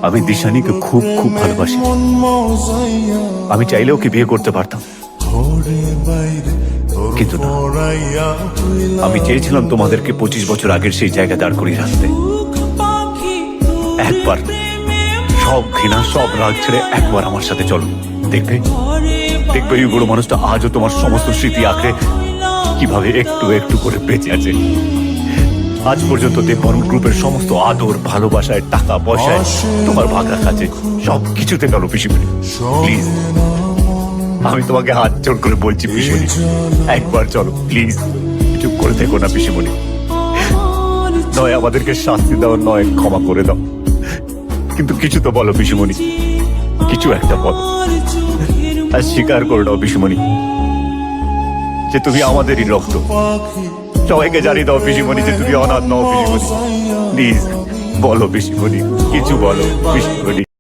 আমি দিশানিকে খুব খুব ভালোবাসি। আমি চাইলে ওকে বিয়ে করতে পারতাম, কিন্তু না। আমি চেয়েছিলাম তোমাদেরকে 25 বছর আগের সেই জায়গায় দাঁড় করিয়ে রাখতে। একবার সব ঘৃণা, সব রাগ ছেড়ে একবার আমার সাথে চলো। দেখবে দেখবে এই বুড়ো মানুষটা আজও তোমার সমস্ত স্মৃতি আঁকড়ে কিভাবে একটু একটু করে বেঁচে আছে। আজ পর্যন্ত দেববরণ গ্রুপের সমস্ত আদর, ভালোবাসায়, টাকা পয়সায় তোমার ভাগ রাখা আছে। সব কিছুতে চলো পিসিমণি, প্লিজ। আমি তোমাকে হাত জোড় করে বলছি পিসিমণি, একবার চলো প্লিজ। চুপ করে থেকো না পিসিমণি। নয় আমাদেরকে শাস্তি দাও, নয় ক্ষমা করে দাও, কিন্তু কিছু তো বলো পিসিমণি, কিছু একটা বলো। আর স্বীকার করে দাও পিসিমণি যে তুমি আমাদেরই রক্ত। সবাইকে জানিয়ে দাও পিসিমণি যে তুমি অনাথ নও পিসিমণি। প্লিজ বলো পিসিমণি, কিছু বলো পিসিমণি।